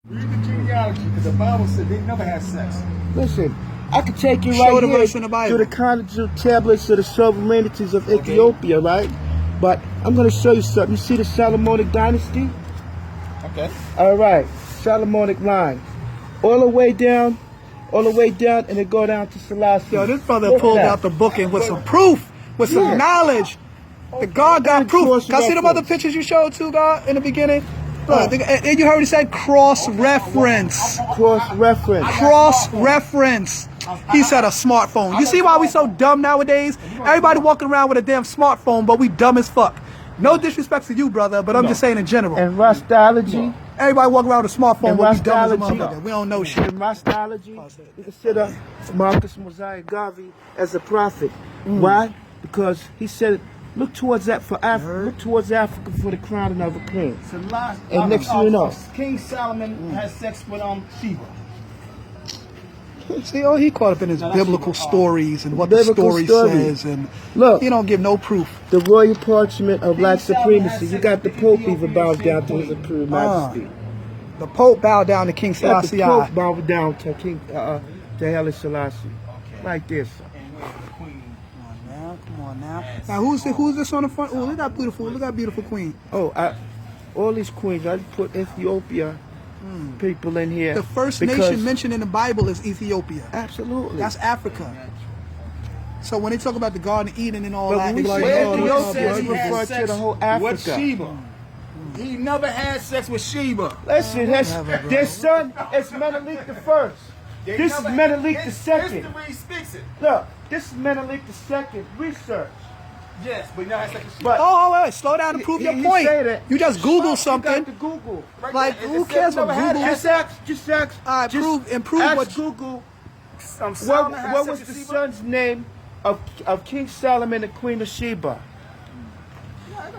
Read the genealogy, because the Bible said they never had sex. Listen, I could take you Show right the here verse in the Bible. to the congenital tablets of the sovereignties of Ethiopia, right? But I'm going to show you something. You see the Solomonic dynasty? Okay. All right, Solomonic line. All the way down, and it go down to Selassie. Yo, this brother Look pulled at out the book and with some proof, with some knowledge. The God got And proof. Can I see them other cross-reference. pictures you showed too, God, in the beginning? Look, and you heard he said cross-reference. Cross-reference. Cross-reference. He said a smartphone. You see why we so dumb nowadays? Everybody walking around with a damn smartphone, but we dumb as fuck. No disrespect to you, brother, but I'm just saying in general. And Rastology. Everybody walking around with a smartphone, And but we dumb as a Rastology. motherfucker. We don't know shit. In Rastology, you consider Marcus Mosiah Garvey as a prophet. Why? Because he said, look towards that for Africa. Look towards Africa for the crowning of a king. So last, And next thing you know, King Solomon had sex with Sheba. See, oh, he caught up in his biblical stories and what the Biblical story story. says, and look, he don't give no proof. the royal parchment of black supremacy. You got the Pope even bows down to his imperial majesty. The Pope bowed down to King Got the Selassie. Pope bowed down to King to Haile Selassie. Like this. Come on now. Now who's this on the front? Oh, look at that beautiful queen. Oh, all these queens. I put Ethiopia people in here. The first because- nation mentioned in the Bible is Ethiopia. Absolutely. That's Africa. So when they talk about the Garden of Eden and all But that, when they we like, say oh, Ethiopia, this says is he blood. had refer to sex the whole with Africa. Sheba. He never had sex with Sheba. Listen, their son is Menelik the first. This is Menelik the second. History speaks it. Look, this is Menelik the second. Research. Yes, but he never had sex with Sheba. But Oh, wait, slow down and prove your he point. say that. You just Google You got something. to Google. Right Like, there. who It cares says what never had Google sex. Just ask. All right, improve ask what. Google. Solomon had What sex was with the Sheba? son's name of King Solomon and Queen of Sheba?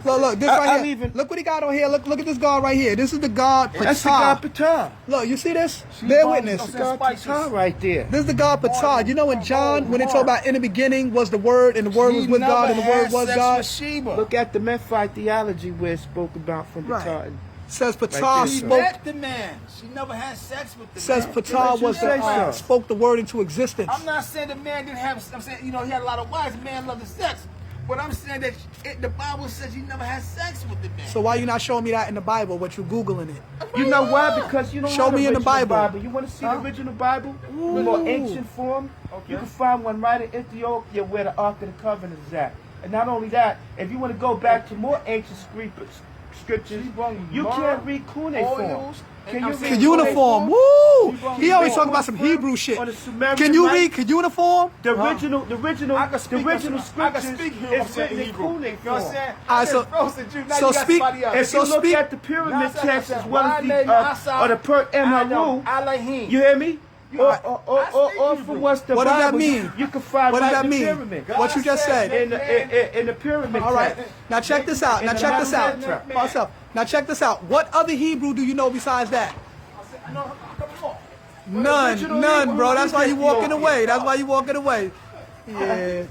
Look, this I'm right here. even- Look what he got on here. Look at this god right here. This is the god That's the god Ptah. Ptah. Look, you see this? Bear witness. That's God spices. Ptah right there. This is the God Ptah. You know in John, when they talk about in the beginning was the Word, and the Word was with God, and the Word was God. Sheba. Look at the Memphite theology where it's spoken about from Right. Ptah. Says Ptah there, She sir. spoke. met the man. She never had sex with the Says man. Ptah you was say the so. spoke the Word into existence. I'm not saying the man didn't have. I'm saying he had a lot of wives. The man loved the sex. But I'm saying that the Bible says you never had sex with the man. So why you not showing me that in the Bible? What you googling it? You know why? Because you don't Show know me in the original Bible. You want to see the original Bible? The more ancient form? You can find one right in Ethiopia where the Ark of the Covenant is at. And not only that, if you want to go back to more ancient scriptures, you can't read cuneiform. Can you read Cuneiform. cuneiform? Woo! She He always read talking about some cuneiform Hebrew shit. on the Sumerian, Can you right? read cuneiform? The original I can speak. I scriptures can speak Hebrew. I'm is saying written in Hebrew. You know what I'm cuneiform. saying? All right, I so- just roasted you. Now so you got speak- somebody else. If So you look speak- at the pyramid Now, text as why well as name the Asa? or the Per Emharu, Elohim. you hear me? Or I speak from what's the What does that Bible, mean? You can find What does right that in the mean? pyramid. What you just said. In the pyramid All right. text. Now check this out. Now check this out. Pause up. Now check this out. What other Hebrew do you know besides that? None, bro. That's why you walking away. That's why you walking away. Yeah.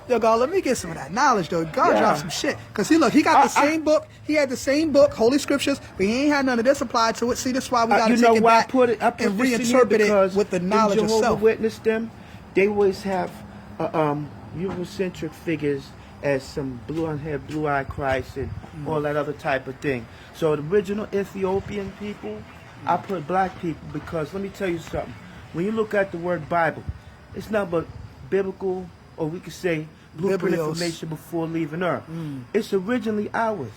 Yo, God, let me get some of that knowledge, though. God dropped some shit. Because, he got the same book. He had the same book, Holy Scriptures, but he ain't had none of this applied to it. See, that's why we got to You take know it why I back put it? I and put this in here reinterpret it because with the them knowledge of Jehovah's self. Witness them, they always have Eurocentric figures as some blue-haired, blue-eyed Christ and all that other type of thing. So the original Ethiopian people, I put black people because let me tell you something. When you look at the word Bible, it's not but biblical, or we could say blueprint Biblios. information before leaving Earth. It's originally ours.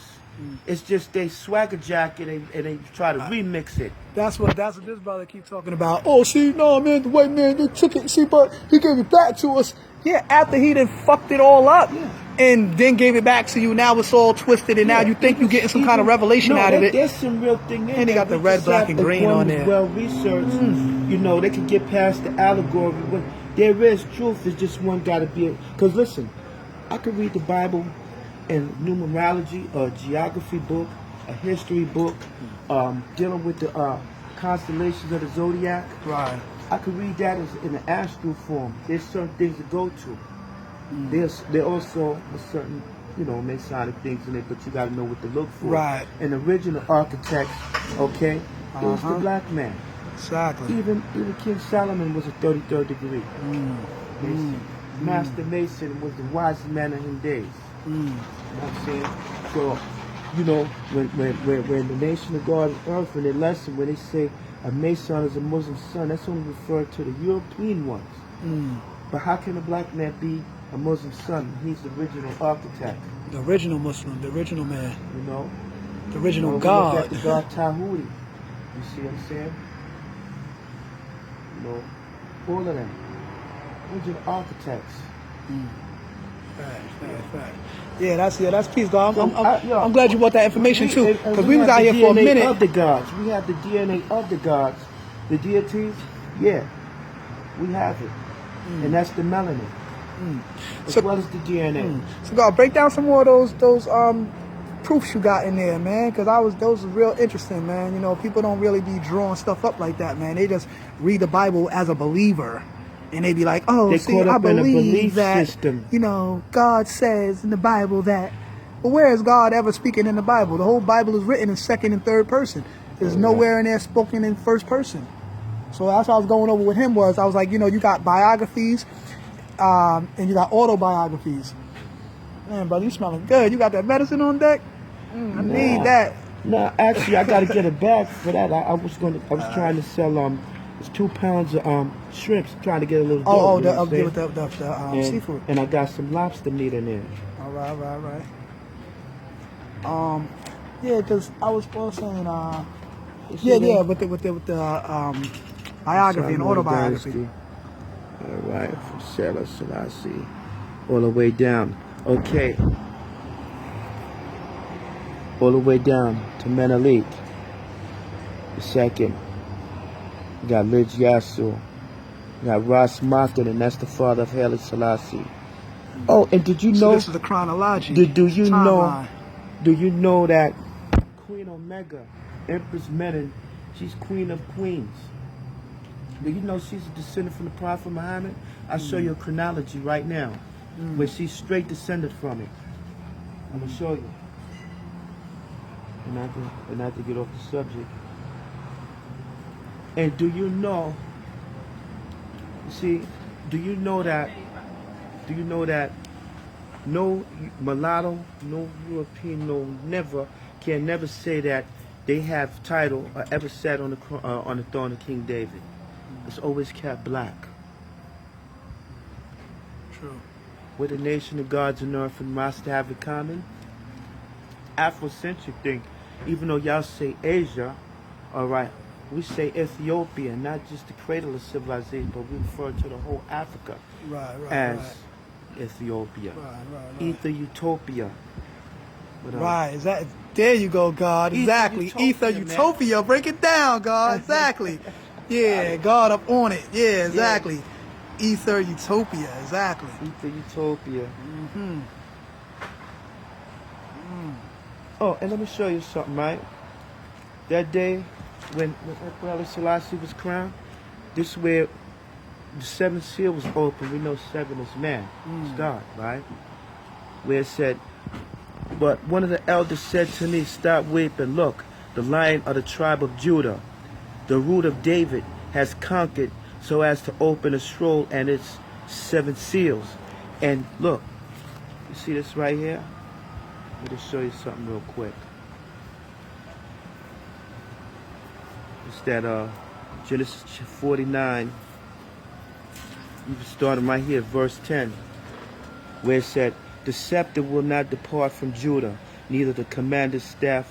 It's just they swagger jack it and they try to remix it. That's what this brother keep talking about. Oh, see, no, man, the white man, they took it. See, but he gave it back to us. Yeah, after he done fucked it all up and then gave it back to you. Now it's all twisted, and now you think you're getting some kind of revelation out of it. There's some real thing in And they there. got the We red, just black, have and to green one on who's there. well researched. You know, they can get past the allegory. But there is truth. It's just one got to be. Because listen, I could read the Bible in numerology, a geography book, a history book, dealing with the constellations of the zodiac. Right. I could read that as in an astral form. There's certain things to go to. There also a certain, Masonic things in it, but you got to know what to look for. Right. An original architect, okay, It was the Uh-huh. black man. Exactly. Even King Solomon was a 33rd degree. Mason. Master Mason was the wisest man in his days. You know what I'm saying? So, you know, when the nation of God on earth, in their lesson, when they say a Mason is a Muslim son, that's only referred to the European ones. But how can a black man be a Muslim son? He's the original architect. The original Muslim, the original man, You know? the original You know, God. We look at the God Tahuti. You see what I'm saying? You know, all of them. Original architects. Fact. Yeah, that's peace, God. So, I'm glad you brought that information too, and because we was have out the here for a DNA minute. of the gods. We have the DNA of the gods. The deities, yeah. We have it. And that's the melanin. As So- well as the DNA. So, God, break down some more of those proofs you got in there, man, because those was real interesting, man. You know, people don't really be drawing stuff up like that, man. They just read the Bible as a believer. And they be like, oh, They see, caught I up in a believe belief that, system. you know, God says in the Bible that. But where is God ever speaking in the Bible? The whole Bible is written in second and third person. There's nowhere in there spoken in first person. So that's what I was going over with him was, I was like, you know, you got biographies and you got autobiographies. Man, brother, you smelling good. You got that medicine on deck? I need that. No, actually, I got to get a bag for that. I was trying to sell it's 2 pounds of shrimps. Trying to get a little. Oh, you know what I'm saying? with the seafood. And I got some lobster meat in there. All right. Yeah, because I was saying, with the biography and autobiography. Dynasty. All right, from Sarah Selassie, all the way down. Okay, all the way down to Menelik. The second, you got Lij Yasu. You got Ras Makan, and that's the father of Haile Selassie. Oh, and did you So know? this is the chronology. Do you know? timeline. Do you know that Queen Omega, Empress Menen, she's Queen of Queens? Do you know she's a descendant from the Prophet Muhammad? I'll show you a chronology right now, where she's straight descended from it. I'm gonna show you. And not to get off the subject. And do you know? See, do you know that no mulatto, no European, can never say that they have title or ever sat on the throne of King David. It's always kept black. True. With the nation of gods and earth and Rasta have in common. Afrocentric thing, even though y'all say Asia, all right, we say Ethiopia, not just the cradle of civilization, but we refer to the whole Africa as Ethiopia. Right. Ether Utopia. But, Right, is that there you go, God. Ether Exactly. Utopia, Ether man. Utopia. Break it down, God. Exactly. Yeah, God up on it. Yeah, exactly. Ether Utopia, exactly. Ether Utopia. Oh, and let me show you something, right? That day when Haile Selassie was crowned, this is where the seventh seal was open. We know seven is man, it's God, right? Where it said, but one of the elders said to me, stop weeping, look, the Lion of the tribe of Judah, the root of David, has conquered so as to open a scroll and its 7 seals. And look, you see this right here? Let me just show you something real quick. It's that Genesis 49, even starting right here, verse 10, where it said, the scepter will not depart from Judah, neither the commander's staff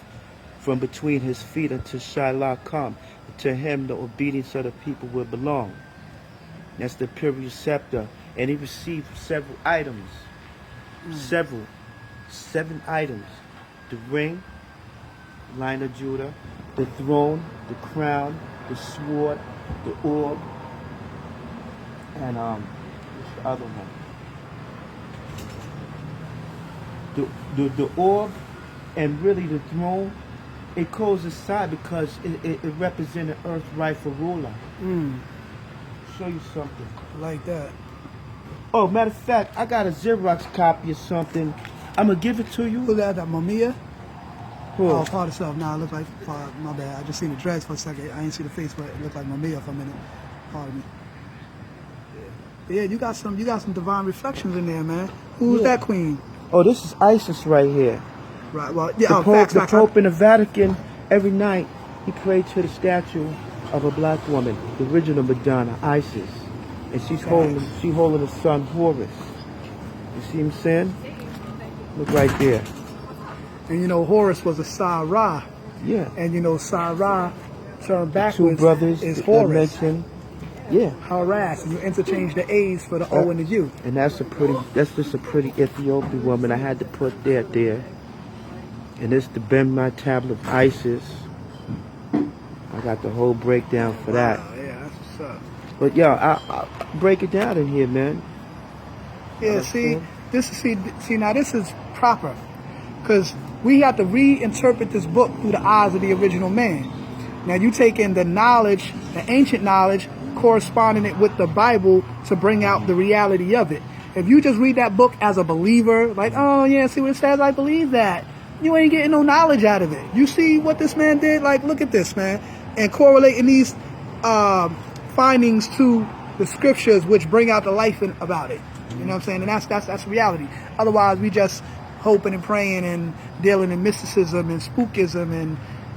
from between his feet until Shiloh come. To him the obedience of the people will belong. That's the imperial scepter. And he received several items. Seven items. The ring, Lion of Judah, the throne, the crown, the sword, the orb, and what's the other one? The orb and really the throne, it goes aside because it represented Earth's rightful ruler. Show you something. Like that. Oh, matter of fact, I got a Xerox copy of something. I'm going to give it to you. Who's that? That Mamiya? Oh, part of self. Nah, it looked like, my bad. I just seen the dreads for a second. I ain't see the face, but it looked like Mamiya for a minute. Pardon me. Yeah, you got some divine reflections in there, man. Who's that queen? Oh, this is Isis right here. Right, well, yeah, The Pope in the Vatican, every night, he prayed to the statue of a black woman, the original Madonna, Isis. And she's holding the son Horus. You see him saying? Look right there. And you know, Horus was a Sarah. Yeah. And you know, Sarah turned backwards Two brothers is that Horus. mentioned. Yeah. Harass. And you interchange the A's for the O and the U. And that's just a pretty Ethiopian woman I had to put that there. And it's the Ben My tablet of Isis. I got the whole breakdown for that. Wow, yeah, that's what's up. But yo, I break it down in here, man. Yeah, see, now this is proper. Because we have to reinterpret this book through the eyes of the original man. Now you take in the knowledge, the ancient knowledge, corresponding it with the Bible to bring out the reality of it. If you just read that book as a believer, like, oh yeah, see what it says, I believe that. You ain't getting no knowledge out of it. You see what this man did? Like, look at this, man. And correlating these findings to the scriptures which bring out the life about it. You know what I'm saying? And that's reality. Otherwise, we just hoping and praying and dealing in mysticism and spookism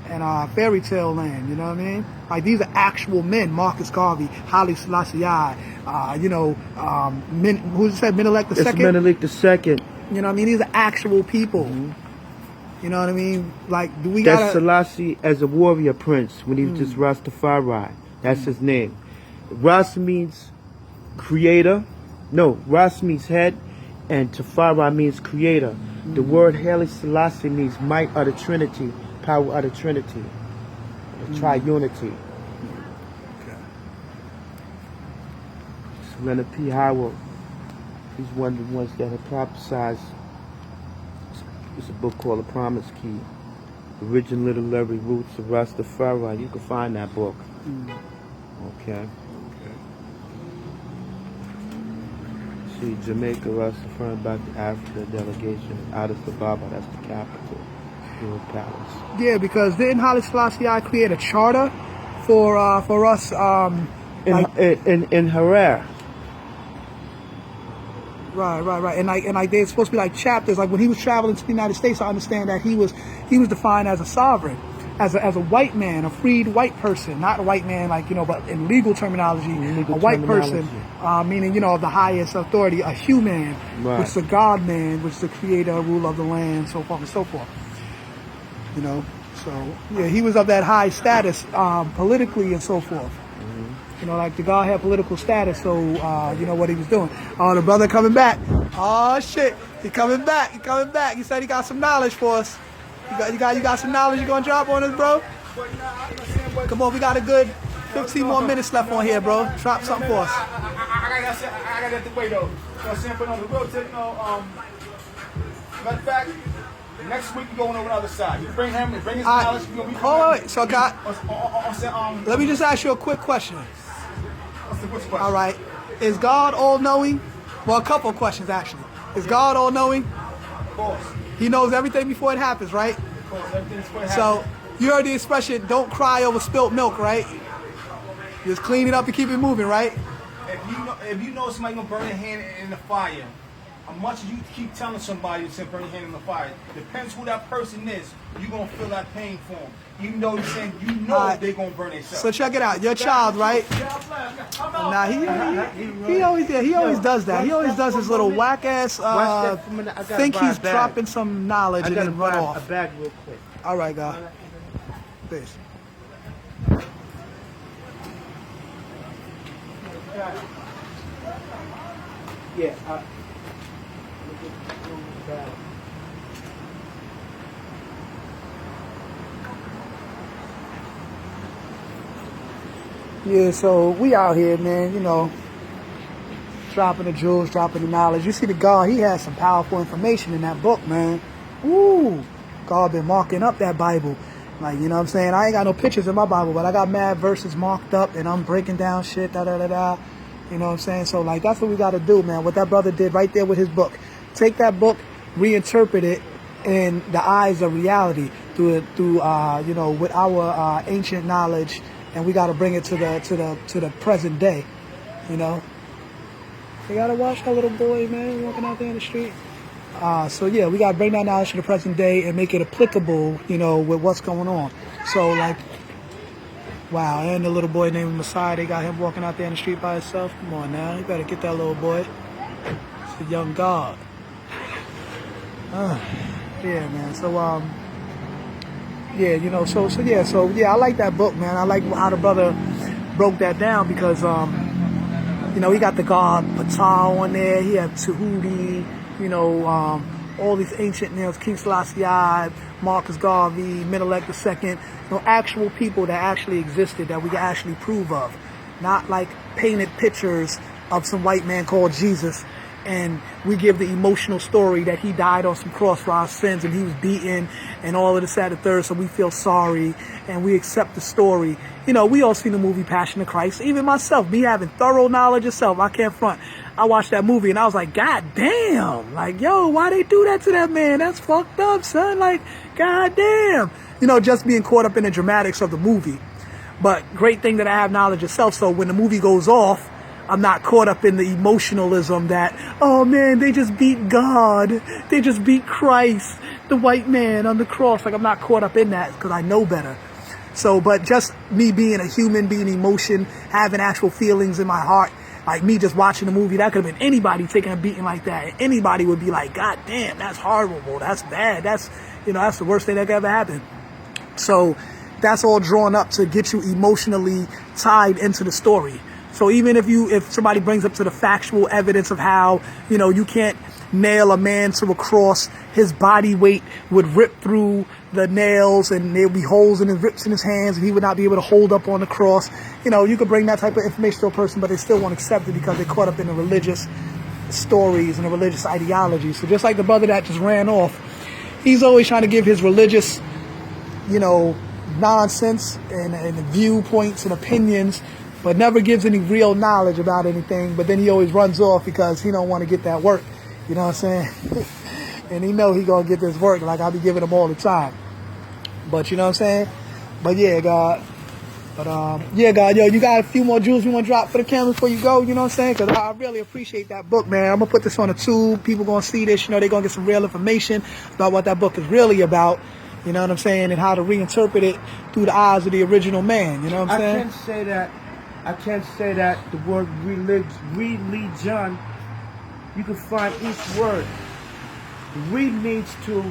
and fairy tale land. You know what I mean? Like, these are actual men. Marcus Garvey, Haile Selassie, who said Menelik the It's Menelik the Second. You know what I mean? These are actual people. Mm-hmm. You know what I mean? Like, do we That's Selassie as a warrior prince when he was just Rastafari. That's his name. Ras means creator. No, Ras means head, and Tafari means creator. The word Haile Selassie means might of the Trinity, power of the Trinity, the triunity. Okay. So Leonard P. Howell, he's one of the ones that have prophesized. It's a book called The Promise Key, Original Literary Roots of Rastafari. You can find that book. Okay. See, Jamaica, Rastafari, back to Africa, delegation, Addis Ababa, that's the capital, Royal Palace. Yeah, because didn't Haile Selassie create a charter for us? In Harar. Right. And like there's supposed to be like chapters. Like when he was traveling to the United States, I understand that he was defined as a sovereign, as a white man, a freed white person, not a white man like, but in legal terminology, a white person, meaning, of the highest authority, a human, right, which is a God man, which is the creator, ruler of the land, so forth and so forth. So yeah, he was of that high status politically and so forth. Like the God had political status, so you know what he was doing. Oh, the brother coming back. Oh shit, he coming back. He said he got some knowledge for us. You got some knowledge you gonna drop on us, bro? Come on, we got a good 15 more minutes left on here, bro. Drop something for us. I got that the way though. You know what I'm saying? But on the real tip, matter of fact, next week we going over the other side. You bring him, bring his knowledge. Wait. So, God, let me just ask you a quick question. All right. Is God all-knowing? Well, a couple of questions, actually. Is God all-knowing? Of course. He knows everything before it happens, right? Of course, everything before it happens. So, you heard the expression, don't cry over spilt milk, right? Just clean it up and keep it moving, right? If you know somebody going to burn their hand in the fire, how much you keep telling somebody to burn your hand in the fire, depends who that person is, you're going to feel that pain for them. Even though you're saying they're going to burn themselves. So check it out. Your child, right? Nah, he always does that. He always does his little whack-ass, think he's dropping some knowledge and then run off. A bag real quick. All right, God. Peace. Yeah. Yeah, so we out here, man, dropping the jewels, dropping the knowledge. You see the God, he has some powerful information in that book, man. Woo! God been marking up that Bible. Like, you know what I'm saying? I ain't got no pictures in my Bible, but I got mad verses marked up and I'm breaking down shit, da-da-da-da. You know what I'm saying? So, like, that's what we got to do, man. What that brother did right there with his book. Take that book, reinterpret it in the eyes of reality. you know, with our ancient knowledge, and we got to bring it to the present day, you know. You gotta watch that little boy, man, walking out there in the street. So yeah, we gotta bring that knowledge to the present day and make it applicable, you know, with what's going on. So like, wow, and the little boy named Messiah, they got him walking out there in the street by himself. Come on now, you better get that little boy. It's a young God. Yeah, man. So yeah, you know, so yeah, I like that book, man. I like how the brother broke that down because you know, he got the god Ptah on there. He had Tahuti, you know, all these ancient names, King Selassie, Marcus Garvey, Menelik II, you know, actual people that actually existed that we can actually prove of. Not like painted pictures of some white man called Jesus, and we give the emotional story that he died on some cross for our sins and he was beaten and all of this, that, and the third, so we feel sorry and we accept the story. You know, we all seen the movie Passion of Christ. Even myself, me having thorough knowledge of self, I can't front. I watched that movie and I was like, God damn, like, yo, why they do that to that man? That's fucked up, son. Like, God damn. You know, just being caught up in the dramatics of the movie. But great thing that I have knowledge of self, so when the movie goes off, I'm not caught up in the emotionalism that, oh man, they just beat God. They just beat Christ, the white man on the cross. Like, I'm not caught up in that because I know better. So, but just me being a human, being emotion, having actual feelings in my heart, like me just watching the movie, that could have been anybody taking a beating like that. And anybody would be like, God damn, that's horrible. That's bad. That's, you know, that's the worst thing that could ever happen. So that's all drawn up to get you emotionally tied into the story. So even if somebody brings up to the factual evidence of how, you know, you can't nail a man to a cross, his body weight would rip through the nails and there'll be holes in his rips in his hands and he would not be able to hold up on the cross. You know, you could bring that type of information to a person, but they still won't accept it because they're caught up in the religious stories and the religious ideology. So just like the brother that just ran off, he's always trying to give his religious, you know, nonsense and viewpoints and opinions, but never gives any real knowledge about anything. But then he always runs off because he don't want to get that work. You know what I'm saying? And he know he gonna get this work like I be giving him all the time. But you know what I'm saying? But yeah, God. But yeah, God, yo, you got a few more jewels you want to drop for the camera before you go? You know what I'm saying? Because I really appreciate that book, man. I'm gonna put this on a tube. People gonna see this. You know, they're gonna get some real information about what that book is really about. You know what I'm saying? And how to reinterpret it through the eyes of the original man. You know what I'm saying? I can't say that the word religion, you can find each word. Re means to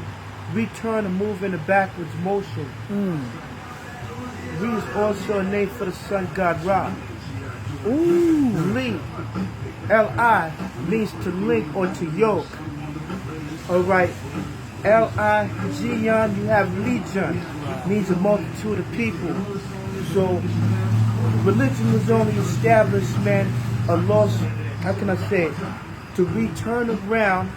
return and move in a backwards motion. Re is also a name for the sun god Ra. Li, L-I, means to link or to yoke. Alright, L-I-G-N, you have legion, means a multitude of people. So, religion was only established, man, a lost, how can I say it, to return around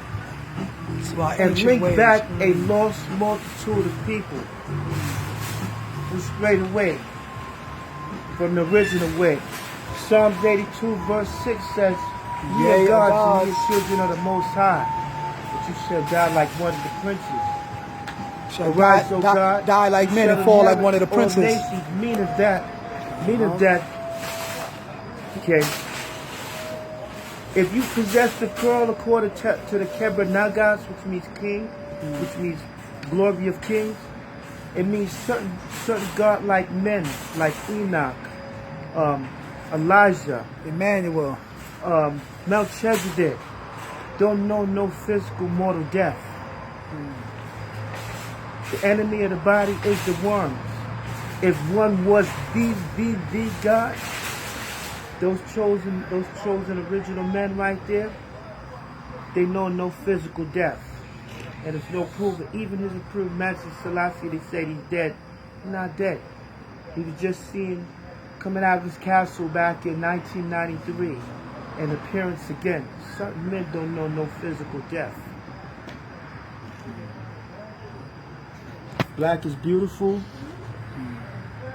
and link back a lost multitude of people. Straight away, from the original way. Psalms 82 verse 6 says, "You are gods, and you children of the Most High, but you shall die like one of the princes." Shall Arise, O God, die like men and fall like one of the princes. Nations, meaning that, okay, if you possess the pearl according to the Kebra Nagas, which means king, which means glory of kings, it means certain godlike men like Enoch, Elijah, Emmanuel, Melchizedek, don't know no physical mortal death. The enemy of the body is the worms. If one was the God, those chosen original men right there, they know no physical death. And there's no proof. Even his approved Master Selassie, they say he's dead. He's not dead. He was just seen coming out of his castle back in 1993. An appearance again. Certain men don't know no physical death. Black is beautiful.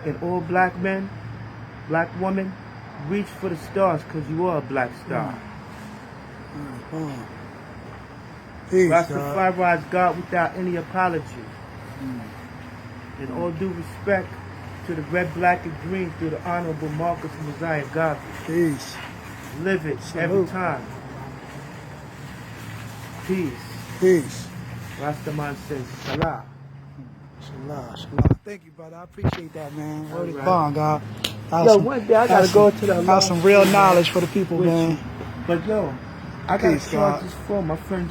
And all black men, black women, reach for the stars because you are a black star. Rastafari is God without any apology. In all due respect to the red, black, and green through the Honorable Marcus Mosiah Garvey. Peace. Live it every Salute. time. Peace. Peace. Rastaman says, Salah. Shalom, shalom. Thank you, brother. I appreciate that, man. Word is Alright. bond, God. That was Yo, some- one day I that was gotta go some- to the that was some real knowledge for the people, with man. you. But yo, I gotta Peace, charge God. this phone. My friend